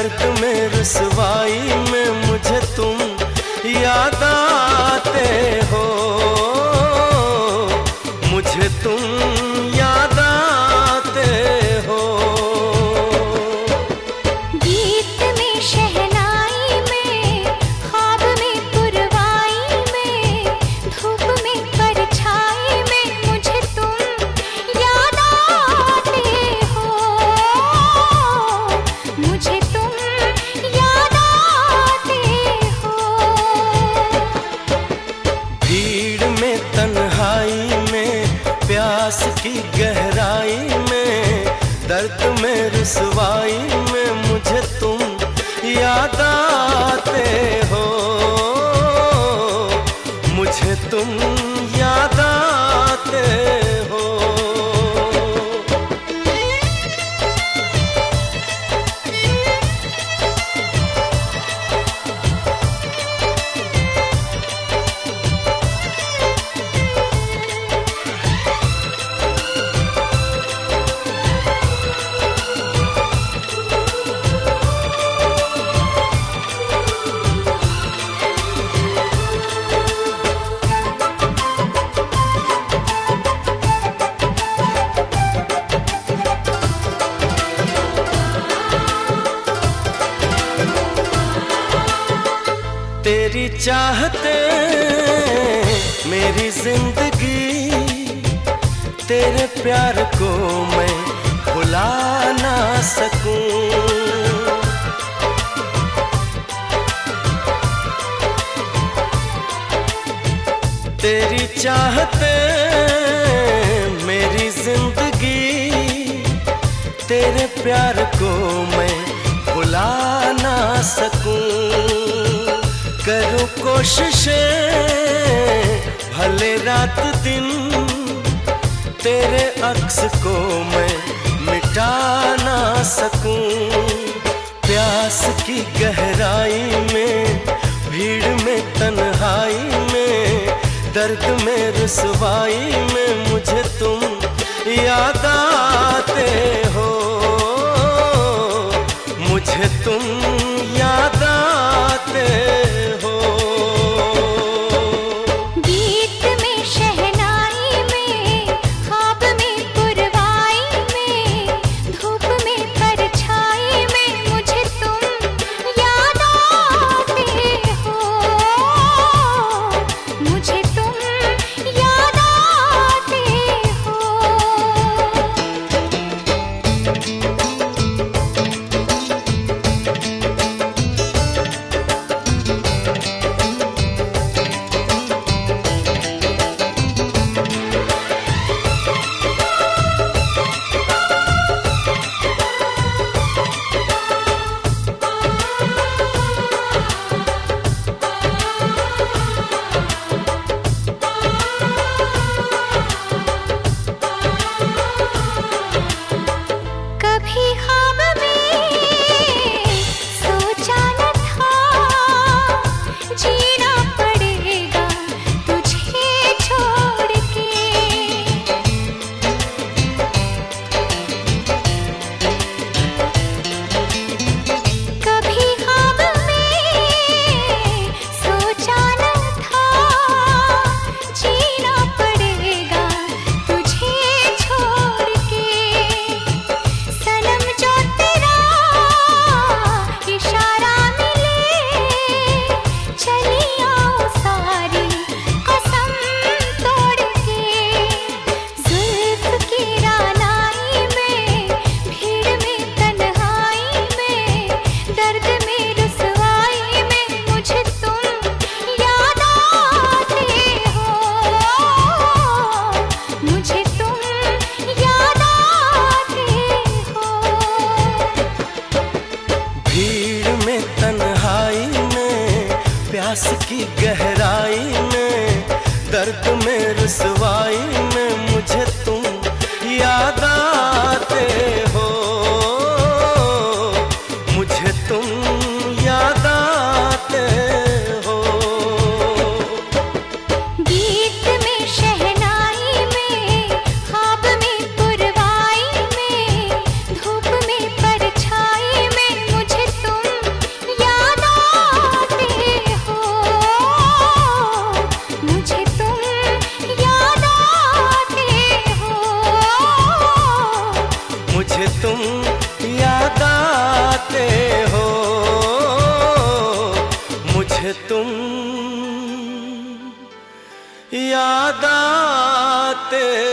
दर्द में रुसवाई में मुझे तुम याद आते हो, मुझे तुम याद आते हो। गीत में शहनाई में, ख्वाब में पुरवाई में, धूप में परछाई में मुझे तुम याद आते हो, मुझे तुम याद आते हो। भीड़ में तन्हाई में, प्यास की गहराई में, दर्द में रुसवाई में मुझे तुम याद आते हो, मुझे तुम याद आते हो। तेरी चाहते मेरी जिंदगी, तेरे प्यार को मैं भुला ना सकूं। तेरी चाहते मेरी जिंदगी, तेरे प्यार को मैं भुला ना सकूं। करूं कोशिशें भले रात दिन, तेरे अक्स को मैं मिटा ना सकूं। प्यास की गहराई में, भीड़ में तन्हाई में, दर्द में रुसवाई में मुझे तुम याद आते हो, मुझे तुम याद आते हो। गीत में शहनाई में, ख्वाब में पुरवाई में, धूप में परछाई में मुझे तुम याद आते हो, मुझे तुम याद आते हो। कभी ख्वाब में सोचा न था, जीना पड़ेगा तुझे छोड़ के। कभी ख्वाब में सोचा न था, जीना पड़ेगा तुझे छोड़ के। सनम जो तेरा इशारा मिले, चली आओ सारी कसम तोड़ के। जुल्फ की रानाई में, भीड़ में तन्हाई में, दर्द में रुसवाई में मुझे तुम याद आते हो, मुझे तुम याद आते हो। भीड़ में तन्हाई में, प्यास की गहराई में, दर्द में रुसवाई में मुझे तुम याद आते हो, मुझे तुम याद आते हो। गीत में शहनाई में, ख्वाब में पुरवाई में, धूप में परछाई में मुझे तुम आते